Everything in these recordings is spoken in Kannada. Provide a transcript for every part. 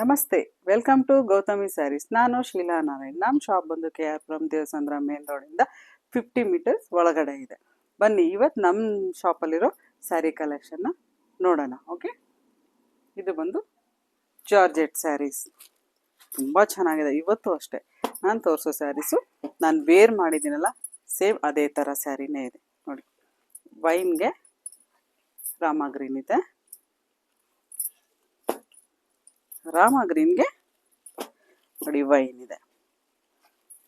ನಮಸ್ತೆ, ವೆಲ್ಕಮ್ ಟು ಗೌತಮಿ ಸ್ಯಾರೀಸ್. ನಾನು ಶೀಲಾ ನಾರಾಯಣ್. ನಮ್ಮ ಶಾಪ್ ಬಂದು KR ದೇವಸಂದ್ರ ಮೇನ್ ರೋಡಿಂದ 50 ಮೀಟರ್ಸ್ ಒಳಗಡೆ ಇದೆ. ಬನ್ನಿ, ಇವತ್ತು ನಮ್ಮ ಶಾಪಲ್ಲಿರೋ ಸ್ಯಾರಿ ಕಲೆಕ್ಷನ್ನ ನೋಡೋಣ. ಓಕೆ, ಇದು ಬಂದು ಜಾರ್ಜೆಟ್ ಸ್ಯಾರೀಸ್. ತುಂಬ ಚೆನ್ನಾಗಿದೆ. ಇವತ್ತು ಅಷ್ಟೇ ನಾನು ತೋರಿಸೋ ಸ್ಯಾರೀಸು ನಾನು ವೇರ್ ಮಾಡಿದ್ದೀನಲ್ಲ, ಸೇಮ್ ಅದೇ ಥರ ಸ್ಯಾರಿನೇ ಇದೆ ನೋಡಿ. ವೈನ್ಗೆ ರಾಮ ಗ್ರೀನ್ ಇದೆ, ರಾಮ ಗ್ರೀನ್ಗೆ ನೋಡಿ ವೈನ್ ಇದೆ.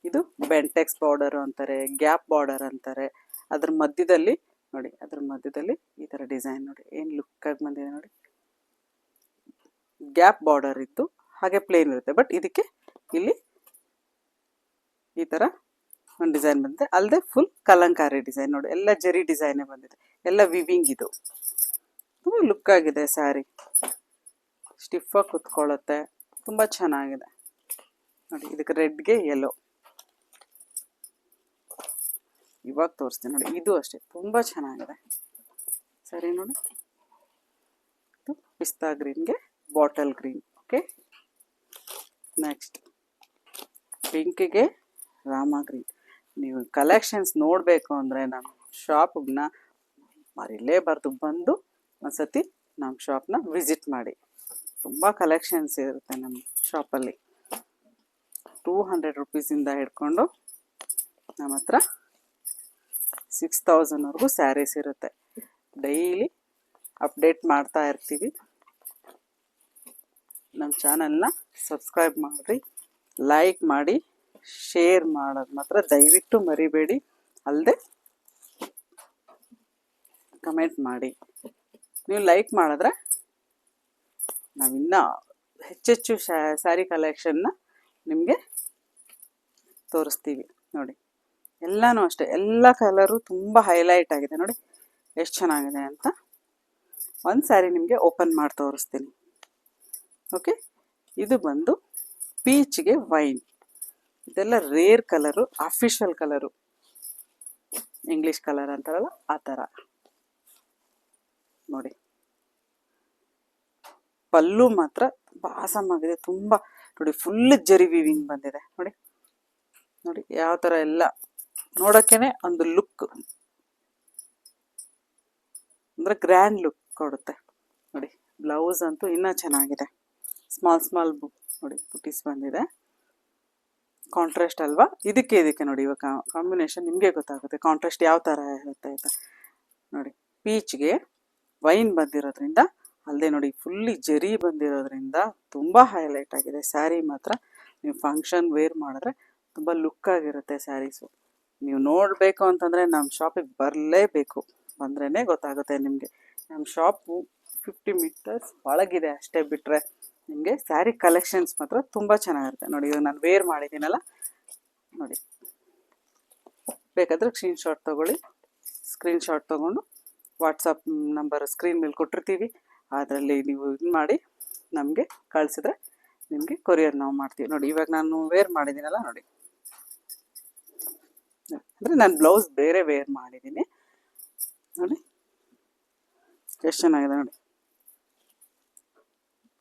ಇದು ಬೆಂಟೆಕ್ಸ್ ಬಾರ್ಡರ್ ಅಂತಾರೆ, ಗ್ಯಾಪ್ ಬಾರ್ಡರ್ ಅಂತಾರೆ. ಅದ್ರ ಮಧ್ಯದಲ್ಲಿ ನೋಡಿ, ಅದ್ರ ಮಧ್ಯದಲ್ಲಿ ಈ ಥರ ಡಿಸೈನ್ ನೋಡಿ, ಏನು ಲುಕ್ಕಾಗಿ ಬಂದಿದೆ ನೋಡಿ. ಗ್ಯಾಪ್ ಬಾರ್ಡರ್ ಇತ್ತು, ಹಾಗೆ ಪ್ಲೇನ್ ಇರುತ್ತೆ, ಬಟ್ ಇದಕ್ಕೆ ಇಲ್ಲಿ ಈ ಥರ ಒಂದು ಡಿಸೈನ್ ಬಂದಿದೆ. ಅಲ್ಲದೆ ಫುಲ್ ಕಲಂಕಾರಿ ಡಿಸೈನ್ ನೋಡಿ, ಎಲ್ಲ ಜರಿ ಡಿಸೈನೇ ಬಂದಿದೆ, ಎಲ್ಲ ವಿವಿಂಗ್. ಇದು ತುಂಬ ಲುಕ್ ಆಗಿದೆ ಸ್ಯಾರಿ, ಸ್ಟಿಫಾಗಿ ಕುತ್ಕೊಳ್ಳುತ್ತೆ, ತುಂಬ ಚೆನ್ನಾಗಿದೆ ನೋಡಿ. ಇದಕ್ಕೆ ರೆಡ್ಗೆ ಯೆಲ್ಲೋ ಇವಾಗ ತೋರಿಸ್ತೀನಿ ನೋಡಿ. ಇದು ಅಷ್ಟೇ ತುಂಬ ಚೆನ್ನಾಗಿದೆ ಸರಿ ನೋಡಿ. ಇದು ಪಿಸ್ತಾ ಗ್ರೀನ್ಗೆ ಬಾಟಲ್ ಗ್ರೀನ್. ಓಕೆ, ನೆಕ್ಸ್ಟ್ ಪಿಂಕ್ಗೆ ರಾಮ ಗ್ರೀನ್. ನೀವು ಕಲೆಕ್ಷನ್ಸ್ ನೋಡಬೇಕು ಅಂದರೆ ನಮ್ಮ ಶಾಪ್ನ ಮರಿಲೇಬಾರ್ದು, ಬಂದು ಒಂದ್ಸತಿ ನಮ್ಮ ಶಾಪ್ನ ವಿಸಿಟ್ ಮಾಡಿ. ತುಂಬ ಕಲೆಕ್ಷನ್ಸ್ ಇರುತ್ತೆ ನಮ್ಮ ಶಾಪಲ್ಲಿ. 200 ರುಪೀಸಿಂದ ಹಿಡ್ಕೊಂಡು ನಮ್ಮ ಹತ್ರ 6000ವರೆಗೂ ಸ್ಯಾರೀಸ್ ಇರುತ್ತೆ. ಡೈಲಿ ಅಪ್ಡೇಟ್ ಮಾಡ್ತಾ ಇರ್ತೀವಿ. ನಮ್ಮ ಚಾನಲ್ನ ಸಬ್ಸ್ಕ್ರೈಬ್ ಮಾಡಿರಿ, ಲೈಕ್ ಮಾಡಿ, ಶೇರ್ ಮಾಡೋದು ಮಾತ್ರ ದಯವಿಟ್ಟು ಮರಿಬೇಡಿ. ಅಲ್ಲದೆ ಕಮೆಂಟ್ ಮಾಡಿ. ನೀವು ಲೈಕ್ ಮಾಡಿದ್ರೆ ನಾವಿನ್ನೂ ಹೆಚ್ಚೆಚ್ಚು ಸ್ಯಾರಿ ಕಲೆಕ್ಷನ್ನ ನಿಮಗೆ ತೋರಿಸ್ತೀವಿ ನೋಡಿ. ಎಲ್ಲನೂ ಅಷ್ಟೇ, ಎಲ್ಲ ಕಲರು ತುಂಬ ಹೈಲೈಟ್ ಆಗಿದೆ ನೋಡಿ, ಎಷ್ಟು ಚೆನ್ನಾಗಿದೆ ಅಂತ. ಒಂದು ಸ್ಯಾರಿ ನಿಮಗೆ ಓಪನ್ ಮಾಡಿ ತೋರಿಸ್ತೀನಿ. ಓಕೆ, ಇದು ಬಂದು ಪೀಚ್ಗೆ ವೈನ್. ಇದೆಲ್ಲ rare colour, official colour, English colour ಅಂತಾರಲ್ಲ ಆ ಥರ ನೋಡಿ. ಪಲ್ಲು ಮಾತ್ರ ತುಂಬ ಆಸಮಾಗಿದೆ, ತುಂಬ ನೋಡಿ, ಫುಲ್ ಜರಿ ವಿವಿಂಗ್ ಬಂದಿದೆ ನೋಡಿ. ನೋಡಿ ಯಾವ ಥರ ಎಲ್ಲ ನೋಡೋಕ್ಕೇ ಒಂದು ಲುಕ್ ಅಂದರೆ ಗ್ರ್ಯಾಂಡ್ ಲುಕ್ ಕೊಡುತ್ತೆ ನೋಡಿ. ಬ್ಲೌಸ್ ಅಂತೂ ಇನ್ನೂ ಚೆನ್ನಾಗಿದೆ, ಸ್ಮಾಲ್ ನೋಡಿ ಬುಟೀಸ್ ಬಂದಿದೆ. ಕಾಂಟ್ರಾಸ್ಟ್ ಅಲ್ವಾ, ಇದಕ್ಕೆ ನೋಡಿ. ಇವಾಗ ಕಾಂಬಿನೇಷನ್ ನಿಮಗೆ ಗೊತ್ತಾಗುತ್ತೆ ಕಾಂಟ್ರಾಸ್ಟ್ ಯಾವ ಥರ ಇರುತ್ತೆ ಅಂತ ನೋಡಿ. ಪೀಚ್ಗೆ ವೈನ್ ಬಂದಿರೋದ್ರಿಂದ, ಅಲ್ಲದೆ ನೋಡಿ ಫುಲ್ಲಿ ಜರಿ ಬಂದಿರೋದ್ರಿಂದ ತುಂಬ ಹೈಲೈಟ್ ಆಗಿದೆ ಸ್ಯಾರಿ ಮಾತ್ರ. ನೀವು ಫಂಕ್ಷನ್ ವೇರ್ ಮಾಡಿದ್ರೆ ತುಂಬ ಲುಕ್ ಆಗಿರುತ್ತೆ ಸ್ಯಾರೀಸು. ನೀವು ನೋಡಬೇಕು ಅಂತಂದರೆ ನಮ್ಮ ಶಾಪಿಗೆ ಬರಲೇಬೇಕು, ಬಂದ್ರೇ ಗೊತ್ತಾಗುತ್ತೆ ನಿಮಗೆ. ನಮ್ಮ ಶಾಪು 50 ಮೀಟರ್ಸ್ ಒಳಗಿದೆ ಅಷ್ಟೇ, ಬಿಟ್ಟರೆ ನಿಮಗೆ ಸ್ಯಾರಿ ಕಲೆಕ್ಷನ್ಸ್ ಮಾತ್ರ ತುಂಬ ಚೆನ್ನಾಗಿರುತ್ತೆ ನೋಡಿ. ಇವಾಗ ನಾನು ವೇರ್ ಮಾಡಿದ್ದೀನಲ್ಲ ನೋಡಿ, ಬೇಕಾದರೆ ಸ್ಕ್ರೀನ್ಶಾಟ್ ತೊಗೊಳ್ಳಿ. ಸ್ಕ್ರೀನ್ಶಾಟ್ ತೊಗೊಂಡು ವಾಟ್ಸಪ್ ನಂಬರ್ ಸ್ಕ್ರೀನ್ ಮೇಲೆ ಕೊಟ್ಟಿರ್ತೀವಿ, ಅದರಲ್ಲಿ ನೀವು ಇದು ಮಾಡಿ ನಮಗೆ ಕಳಿಸಿದ್ರೆ ನಿಮಗೆ ಕೊರಿಯರ್ ನಾವು ಮಾಡ್ತೀವಿ ನೋಡಿ. ಇವಾಗ ನಾನು ವೇರ್ ಮಾಡಿದ್ದೀನಲ್ಲ ನೋಡಿ, ಅಂದರೆ ನಾನು ಬ್ಲೌಸ್ ಬೇರೆ ವೇರ್ ಮಾಡಿದ್ದೀನಿ ನೋಡಿ, ಎಷ್ಟು ಚೆನ್ನಾಗಿದೆ ನೋಡಿ.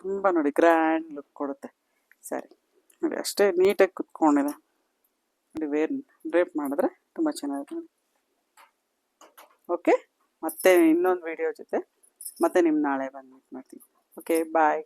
ತುಂಬ ನೋಡಿ ಗ್ರ್ಯಾಂಡ್ ಲುಕ್ ಕೊಡುತ್ತೆ ಸ್ಯಾರಿ ನೋಡಿ, ಅಷ್ಟೇ ನೀಟಾಗಿ ಕುತ್ಕೊಂಡಿದೆ ನೋಡಿ. ಡ್ರೇಪ್ ಮಾಡಿದ್ರೆ ತುಂಬ ಚೆನ್ನಾಗಿದೆ ನೋಡಿ. ಓಕೆ, ಮತ್ತೆ ಇನ್ನೊಂದು ವಿಡಿಯೋ ಜೊತೆ ಮತ್ತೆ ನಿಮ್ಮ ನಾಳೆ ಬಂದು ಮೀಟ್ ಮಾಡ್ತೀನಿ. ಓಕೆ, ಬಾಯ್.